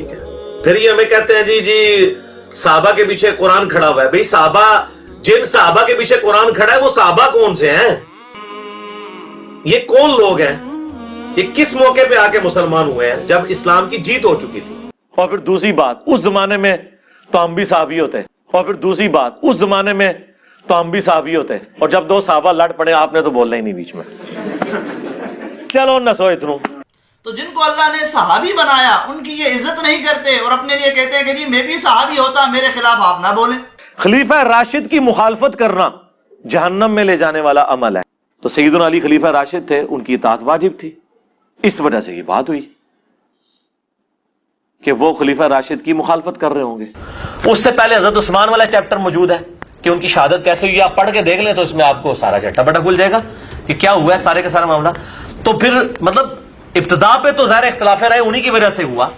طریقہ ہے. پھر یہ ہمیں کہتے ہیں جی صحابہ کے پیچھے قرآن کھڑا ہوا ہے. بھئی صحابہ، جن صحابہ کے پیچھے قرآن کھڑا ہے وہ صحابہ کون سے ہیں؟ یہ کون لوگ ہیں؟ یہ کس موقع پہ آ کے مسلمان ہوئے ہیں جب اسلام کی جیت ہو چکی تھی؟ اور پھر دوسری بات، اس زمانے میں تو ہم بھی صحابی ہوتے. اور پھر دوسری بات، اس زمانے میں تو ہم بھی صحابی ہوتے. اور جب دو صحابہ لڑ پڑے آپ نے تو بولنا ہی نہیں بیچ میں. چلو نہ سو اتنوں. تو جن کو اللہ نے صحابی بنایا ان کی یہ عزت نہیں کرتے اور اپنے لیے کہتے ہیں کہ جی میں بھی صحابی ہوتا، میرے خلاف آپ نہ بولیں. خلیفہ راشد کی مخالفت کرنا جہنم میں لے جانے والا عمل ہے. تو سیدنا علی خلیفہ راشد تھے، ان کی اطاعت واجب تھی. اس وجہ سے یہ بات ہوئی کہ وہ خلیفہ راشد کی مخالفت کر رہے ہوں گے. اس سے پہلے حضرت عثمان والا چیپٹر موجود ہے کہ ان کی شہادت کیسے ہوئی. آپ پڑھ کے دیکھ لیں تو اس میں آپ کو سارا چٹا بٹا کھل جائے گا کہ کیا ہوا ہے سارے کا سارا معاملہ. تو پھر مطلب ابتدا پہ تو ظاہر اختلاف رائے انہی کی وجہ سے ہوا،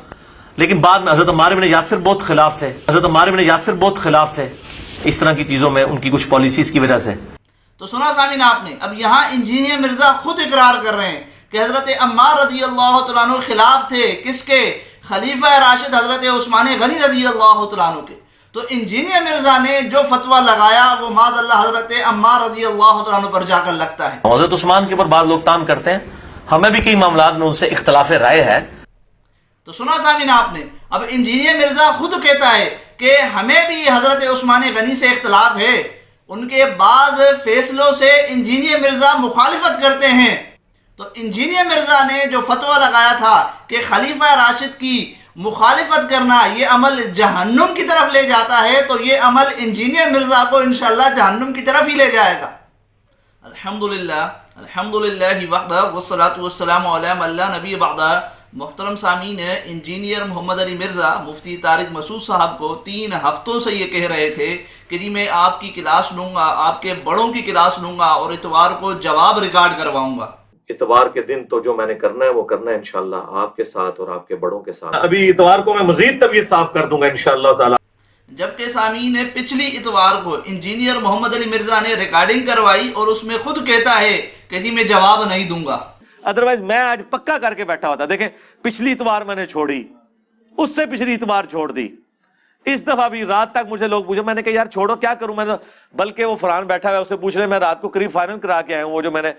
لیکن بعد میں حضرت عمار بن یاسر بہت خلاف تھے. حضرت عمار بن یاسر بہت خلاف تھے اس طرح کی چیزوں میں، ان کی کچھ پالیسیز کی وجہ سے. تو سنا سامعین آپ نے، اب یہاں انجینئر مرزا خود اقرار کر رہے ہیں کہ حضرت عمار رضی اللہ تعالیٰ عنہ خلاف تھے. کس کے؟ خلیفہ راشد حضرت عثمان غنی رضی اللہ تعالیٰ عنہ کے. تو انجینئر مرزا نے جو فتویٰ لگایا وہ معاذ اللہ حضرت عمار رضی اللہ تعالیٰ عنہ پر جا کر لگتا ہے. حضرت عثمان کے اوپر بعض لوگ تان کرتے ہیں، ہمیں بھی کئی معاملات میں ان سے اختلاف رائے ہے. تو سنا سامعین آپ نے، اب انجینئر مرزا خود کہتا ہے کہ ہمیں بھی حضرت عثمان غنی سے اختلاف ہے. ان کے بعض فیصلوں سے انجینئر مرزا مخالفت کرتے ہیں. تو انجینئر مرزا نے جو فتویٰ لگایا تھا کہ خلیفہ راشد کی مخالفت کرنا یہ عمل جہنم کی طرف لے جاتا ہے، تو یہ عمل انجینئر مرزا کو انشاءاللہ جہنم کی طرف ہی لے جائے گا. الحمدللہ الحمدللہ وحدہ والصلاة والسلام علی من لا نبی بعدہ. محترم سامعین، انجینئر محمد علی مرزا مفتی طارق مسعود صاحب کو 3 ہفتوں سے یہ کہہ رہے تھے کہ جی میں آپ کی کلاس لوں گا، آپ کے بڑوں کی کلاس لوں گا اور اتوار کو جواب ریکارڈ کرواؤں گا. اتوار کے دن تو جو میں نے کرنا ہے وہ کرنا ہے انشاءاللہ آپ کے ساتھ اور آپ کے بڑوں کے ساتھ. ابھی اتوار کو میں مزید طبیعت صاف کر دوں گا انشاءاللہ تعالی. جبکہ سامعین پچھلی اتوار کو انجینئر محمد علی مرزا نے ریکارڈنگ کروائی اور اس میں خود کہتا ہے کہ جی میں جواب نہیں دوں گا. ادروائز میں آج پکا کر کے بیٹھا ہوتا. دیکھیں پچھلی اتوار میں نے چھوڑی، اس سے پچھلی اتوار چھوڑ دی، اس دفعہ بھی رات تک مجھے لوگ پوچھے. میں نے کہا یار چھوڑو کیا کروں میں، بلکہ وہ فرحان بیٹھا ہوا ہے اسے پوچھ رہے میں رات کو قریب فائنل کرا کے آیا ہوں. وہ جو میں نے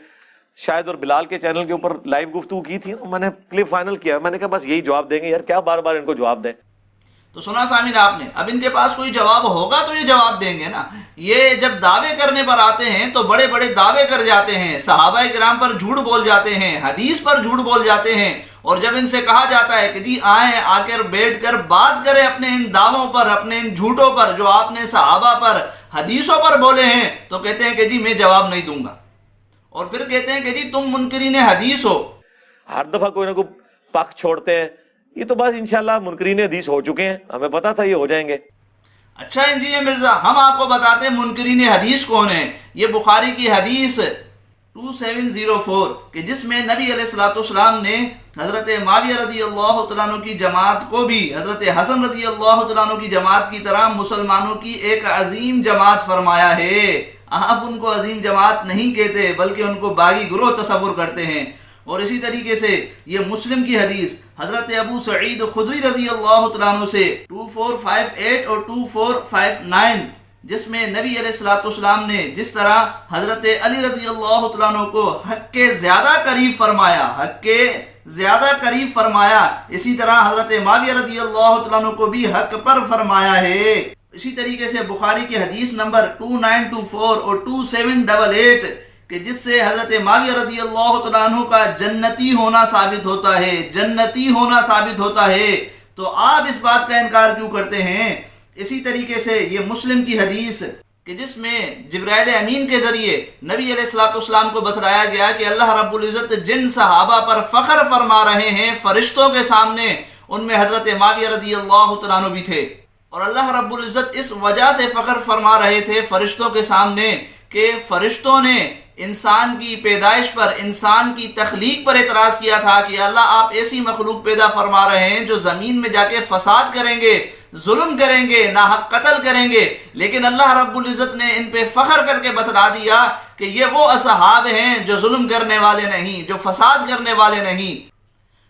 شاید اور بلال کے چینل کے اوپر لائیو گفتگو کی تھی میں نے کلپ فائنل کیا. میں نے کہا بس یہی جواب دیں گے یار، کیا بار بار ان کو جواب دیں. تو سنا سامعین آپ نے، اب ان کے پاس کوئی جواب ہوگا تو یہ جواب دیں گے نا. یہ جب دعوے کرنے پر آتے ہیں تو بڑے بڑے دعوے کر جاتے ہیں، صحابہ کرام پر جھوٹ بول جاتے ہیں، حدیث پر جھوٹ بول جاتے ہیں. اور جب ان سے کہا جاتا ہے کہ جی آئیں آ کر بیٹھ کر بات کریں اپنے ان دعووں پر، اپنے ان جھوٹوں پر جو آپ نے صحابہ پر حدیثوں پر بولے ہیں، تو کہتے ہیں کہ جی میں جواب نہیں دوں گا. اور پھر کہتے ہیں کہ جی تم منکرین حدیث ہو. ہر دفعہ کوئی نہ کوئی پک چھوڑتے ہیں. یہ تو بس انشاءاللہ منکرین حدیث ہو چکے ہیں، ہمیں پتا تھا یہ ہو جائیں گے. اچھا انجینئر مرزا، ہم آپ کو بتاتے ہیں منکرین حدیث کون ہیں. یہ بخاری کی حدیث 2704 کہ جس میں نبی علیہ الصلوۃ والسلام نے حضرت معاویہ رضی اللہ تعالیٰ عنہ کی جماعت کو بھی حضرت حسن رضی اللہ تعالیٰ عنہ کی جماعت کی طرح مسلمانوں کی ایک عظیم جماعت فرمایا ہے. آپ ان کو عظیم جماعت نہیں کہتے بلکہ ان کو باغی گروہ تصور کرتے ہیں. اور اسی طریقے سے یہ مسلم کی حدیث حضرت ابو سعید خدری رضی اللہ تعالیٰ عنہ سے 2458 اور 2459 جس میں نبی علیہ الصلوۃ والسلام نے جس طرح حضرت علی رضی اللہ تعالیٰ عنہ کو حق کے زیادہ قریب فرمایا، حق کے زیادہ قریب فرمایا، اسی طرح حضرت معاویہ رضی اللہ تعالیٰ عنہ کو بھی حق پر فرمایا ہے. اسی طریقے سے بخاری کی حدیث نمبر 2924 اور 2788 کہ جس سے حضرت معاویہ رضی اللہ تعالیٰ عنہ کا جنتی ہونا ثابت ہوتا ہے، جنتی ہونا ثابت ہوتا ہے. تو آپ اس بات کا انکار کیوں کرتے ہیں؟ اسی طریقے سے یہ مسلم کی حدیث کہ جس میں جبرائیل امین کے ذریعے نبی علیہ الصلوۃ والسلام کو بتلایا گیا کہ اللہ رب العزت جن صحابہ پر فخر فرما رہے ہیں فرشتوں کے سامنے، ان میں حضرت معاویہ رضی اللہ تعالیٰ عنہ بھی تھے. اور اللہ رب العزت اس وجہ سے فخر فرما رہے تھے فرشتوں کے سامنے کہ فرشتوں نے انسان کی پیدائش پر، انسان کی تخلیق پر اعتراض کیا تھا کہ اللہ آپ ایسی مخلوق پیدا فرما رہے ہیں جو زمین میں جا کے فساد کریں گے، ظلم کریں گے، ناحق قتل کریں گے. لیکن اللہ رب العزت نے ان پہ فخر کر کے بتلا دیا کہ یہ وہ اصحاب ہیں جو ظلم کرنے والے نہیں، جو فساد کرنے والے نہیں.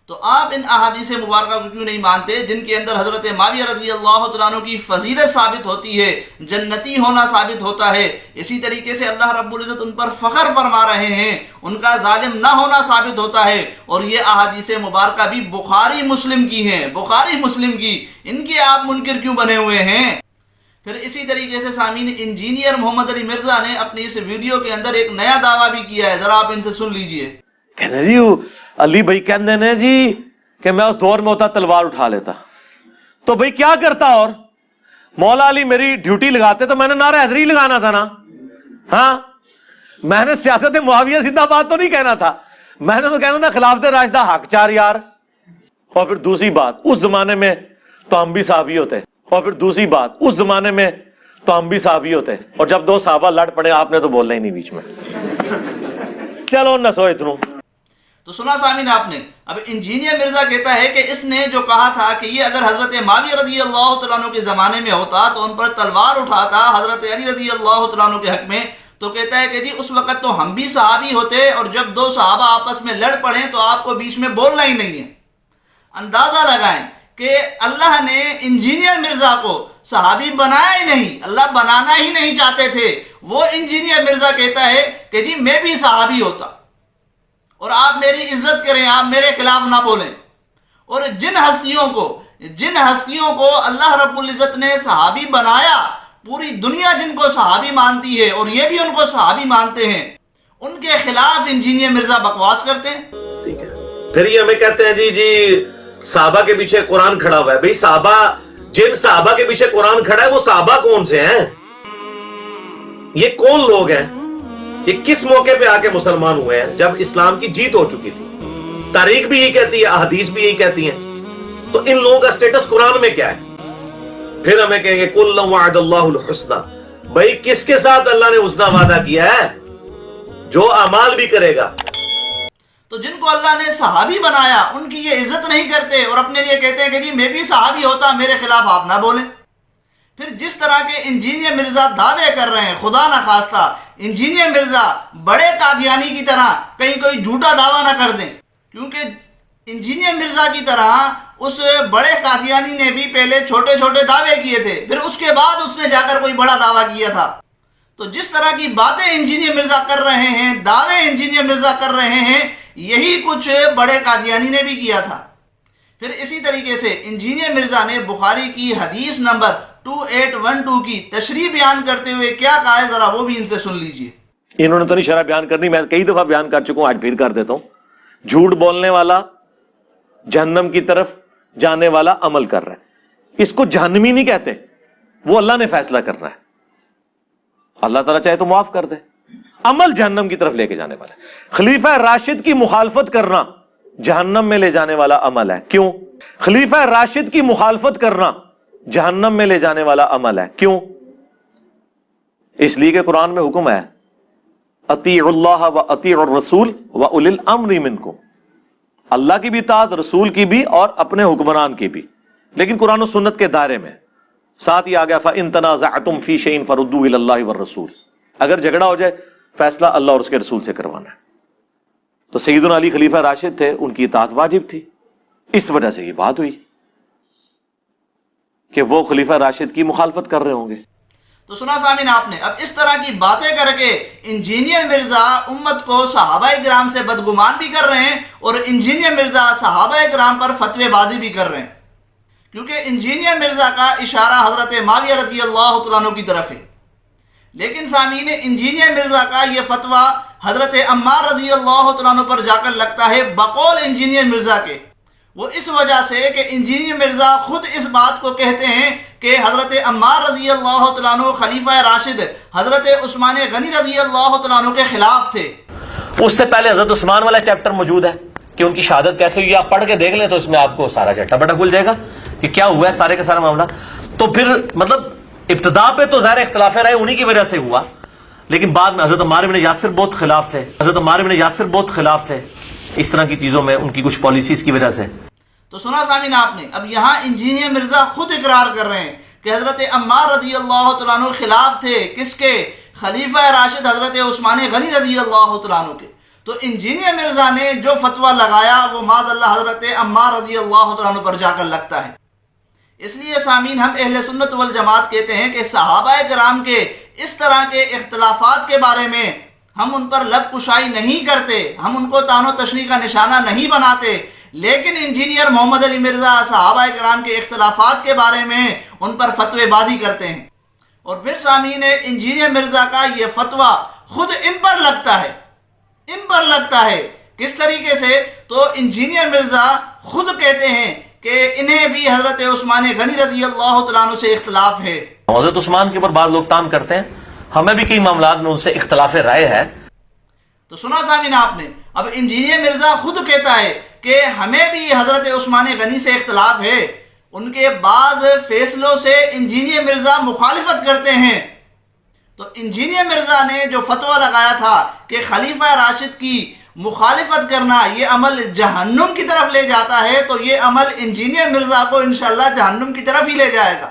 تو آپ ان احادیث مبارکہ کو کیوں نہیں مانتے جن کے اندر حضرت معاویہ رضی اللہ تعالیٰ عنہ کی فضیلت ثابت ہوتی ہے، جنتی ہونا ثابت ہوتا ہے، اسی طریقے سے اللہ رب العزت ان پر فخر فرما رہے ہیں، ان کا ظالم نہ ہونا ثابت ہوتا ہے، اور یہ احادیث مبارکہ بھی بخاری مسلم کی ہیں، بخاری مسلم کی، ان کے آپ منکر کیوں بنے ہوئے ہیں؟ پھر اسی طریقے سے سامعین، انجینئر محمد علی مرزا نے اپنی اس ویڈیو کے اندر ایک نیا دعویٰ بھی کیا ہے، ذرا آپ ان سے سن لیجئے۔ کہتے جی علی بھائی کہندے نے جی کہ میں اس دور میں ہوتا تلوار اٹھا لیتا، تو بھائی کیا کرتا، اور مولا علی میری ڈیوٹی لگاتے تو میں نے نعرہ حیدری لگانا تھا نا، ہاں میں نے سیاست معاویہ زندہ باد تو نہیں کہنا تھا، میں نے تو کہنا تھا خلافت راشدہ حق چار یار۔ اور پھر دوسری بات، اس زمانے میں تو ہم بھی صحابی ہوتے، اور پھر دوسری بات، اس زمانے میں تو ہم بھی صحابی ہوتے، اور جب دو صحابہ لڑ پڑے آپ نے تو بولنا ہی نہیں بیچ میں، چلو نہ سو اتنوں۔ تو سنا سامعین آپ نے، اب انجینئر مرزا کہتا ہے کہ اس نے جو کہا تھا کہ یہ اگر حضرت معاویہ رضی اللہ تعالیٰ عنہ کے زمانے میں ہوتا تو ان پر تلوار اٹھاتا حضرت علی رضی اللہ تعالیٰ عنہ کے حق میں، تو کہتا ہے کہ جی اس وقت تو ہم بھی صحابی ہوتے، اور جب دو صحابہ آپس میں لڑ پڑیں تو آپ کو بیچ میں بولنا ہی نہیں ہے۔ اندازہ لگائیں کہ اللہ نے انجینئر مرزا کو صحابی بنایا ہی نہیں، اللہ بنانا ہی نہیں چاہتے تھے، وہ انجینئر مرزا کہتا ہے کہ جی میں بھی صحابی ہوتا، اور آپ میری عزت کریں، آپ میرے خلاف نہ بولیں۔ اور جن ہستیوں کو اللہ رب العزت نے صحابی بنایا، پوری دنیا جن کو صحابی مانتی ہے اور یہ بھی ان کو صحابی مانتے ہیں، ان کے خلاف انجینئر مرزا بکواس کرتے ہیں۔ ٹھیک ہے، پھر یہ ہمیں کہتے ہیں جی صحابہ کے پیچھے قرآن کھڑا ہوا ہے۔ بھئی صحابہ، جن صحابہ کے پیچھے قرآن کھڑا ہے وہ صحابہ کون سے ہیں؟ یہ کون لوگ ہیں؟ یہ کس موقع پہ آ کے مسلمان ہوئے ہیں جب اسلام کی جیت ہو چکی تھی؟ تاریخ بھی یہی کہتی ہے، احادیث بھی یہی کہتی ہیں، تو ان لوگوں کا سٹیٹس قرآن میں کیا ہے؟ پھر ہمیں کہیں گے کُلًّا وَعَدَ اللَّهُ الْحُسْنَى، بھئی کس کے ساتھ اللہ نے حسنہ وعدہ کیا ہے؟ جو اعمال بھی کرے گا۔ تو جن کو اللہ نے صحابی بنایا ان کی یہ عزت نہیں کرتے، اور اپنے لیے کہتے ہیں کہ جی میں بھی صحابی ہوتا، میرے خلاف آپ نہ بولیں۔ پھر جس طرح کے انجینئر مرزا دعوے کر رہے ہیں، خدا نہ خواستہ انجینئر مرزا بڑے قادیانی کی طرح کہیں کوئی جھوٹا دعویٰ نہ کر دیں، کیونکہ انجینئر مرزا کی طرح اس بڑے قادیانی نے بھی پہلے چھوٹے چھوٹے دعوے کیے تھے، پھر اس کے بعد اس نے جا کر کوئی بڑا دعویٰ کیا تھا۔ تو جس طرح کی باتیں انجینئر مرزا کر رہے ہیں، دعوے انجینئر مرزا کر رہے ہیں، یہی کچھ بڑے قادیانی نے بھی کیا تھا۔ پھر اسی طریقے سے انجینئر مرزا نے بخاری کی حدیث نمبر 2812 کی تشریح بیان کرتے ہوئے کیا کہا ہے، ذرا وہ بھی ان سے سن لیجئے۔ انہوں نے تو نہیں شرح بیان کرنی، میں کئی دفعہ بیان کر چکا ہوں، آج پھر کر دیتا ہوں۔ جھوٹ بولنے والا جہنم کی طرف جانے والا عمل کر رہا ہے، اس کو جہنمی نہیں کہتے، وہ اللہ نے فیصلہ کرنا ہے، اللہ تعالیٰ چاہے تو معاف کر دے، عمل جہنم کی طرف لے کے جانے والا ہے۔ خلیفہ راشد کی مخالفت کرنا جہنم میں لے جانے والا عمل ہے، کیوں؟ خلیفہ راشد کی مخالفت کرنا جہنم میں لے جانے والا عمل ہے، کیوں؟ اس لیے کہ قرآن میں حکم ہے اطیعوا اللہ و اطیعوا الرسول و اولی الامر منکم، اللہ کی بھی اطاعت، رسول کی بھی، اور اپنے حکمران کی بھی، لیکن قرآن و سنت کے دائرے میں۔ ساتھ ہی آ گیا فَإِن تَنَازَعْتُمْ فِي شَيْءٍ فَرُدُّوهُ إِلَى اللَّهِ وَالرَّسُولِ، اگر جھگڑا ہو جائے فیصلہ اللہ اور اس کے رسول سے کروانا ہے۔ تو سیدنا علی خلیفہ راشد تھے، ان کی اطاعت واجب تھی، اس وجہ سے یہ بات ہوئی کہ وہ خلیفہ راشد کی مخالفت کر رہے ہوں گے۔ تو سنا سامعین آپ نے، اب اس طرح کی باتیں کر کے انجینئر مرزا امت کو صحابہ کرام سے بدگمان بھی کر رہے ہیں، اور انجینئر مرزا صحابہ کرام پر فتوی بازی بھی کر رہے ہیں، کیونکہ انجینئر مرزا کا اشارہ حضرت معاویہ رضی اللہ تعالیٰ عنہ کی طرف ہے، لیکن سامعین انجینئر مرزا کا یہ فتویٰ حضرت عمار رضی اللہ تعالیٰ عنہ پر جا کر لگتا ہے بقول انجینئر مرزا کے، وہ اس وجہ سے کہ انجینئر مرزا خود اس بات کو کہتے ہیں کہ حضرت عمار رضی اللہ تعالیٰ عنہ خلیفہ راشد حضرت عثمان غنی رضی اللہ تعالیٰ عنہ کے خلاف تھے۔ اس سے پہلے حضرت عثمان والا چیپٹر موجود ہے کہ ان کی شہادت کیسے ہوئی، آپ پڑھ کے دیکھ لیں تو اس میں آپ کو سارا چٹا بٹا کھل جائے گا کہ کیا ہوا ہے سارے کا سارا معاملہ۔ تو پھر مطلب ابتدا پہ تو ظاہر اختلاف رائے انہی کی وجہ سے ہوا، لیکن بعد میں حضرت عمار بن یاسر بہت خلاف تھے، حضرت عمار بن یاسر بہت خلاف تھے اس طرح کی چیزوں میں، ان کی کچھ پالیسیز کی وجہ سے۔ تو سنا سامعین آپ نے، اب یہاں انجینئر مرزا خود اقرار کر رہے ہیں کہ حضرت عمار رضی اللہ تعالیٰ عنہ خلاف تھے، کس کے؟ خلیفہ راشد حضرت عثمان غنی رضی اللہ تعالیٰ عنہ کے۔ تو انجینئر مرزا نے جو فتویٰ لگایا وہ معاذ اللہ حضرت عمار رضی اللہ تعالیٰ عنہ پر جا کر لگتا ہے۔ اس لیے سامعین، ہم اہل سنت والجماعت کہتے ہیں کہ صحابہ کرام کے اس طرح کے اختلافات کے بارے میں ہم ان پر لب کشائی نہیں کرتے، ہم ان کو طعن و تشنیع کا نشانہ نہیں بناتے، لیکن انجینئر محمد علی مرزا صحابہ کرام کے اختلافات کے بارے میں ان پر فتوی بازی کرتے ہیں۔ اور پھر سامعین، انجینئر مرزا کا یہ فتویٰ خود ان پر لگتا ہے، کس طریقے سے؟ تو انجینئر مرزا خود کہتے ہیں کہ انہیں بھی حضرت عثمان غنی رضی اللہ تعالیٰ عنہ سے اختلاف ہے۔ حضرت عثمان کے اوپر بعض لوگ تان کرتے ہیں، ہمیں بھی کئی معاملات میں ان سے اختلاف رائے ہے۔ تو سنا سامعین آپ نے، اب انجینئر مرزا خود کہتا ہے کہ ہمیں بھی حضرت عثمان غنی سے اختلاف ہے، ان کے بعض فیصلوں سے انجینئر مرزا مخالفت کرتے ہیں۔ تو انجینئر مرزا نے جو فتویٰ لگایا تھا کہ خلیفہ راشد کی مخالفت کرنا یہ عمل جہنم کی طرف لے جاتا ہے، تو یہ عمل انجینئر مرزا کو انشاءاللہ جہنم کی طرف ہی لے جائے گا۔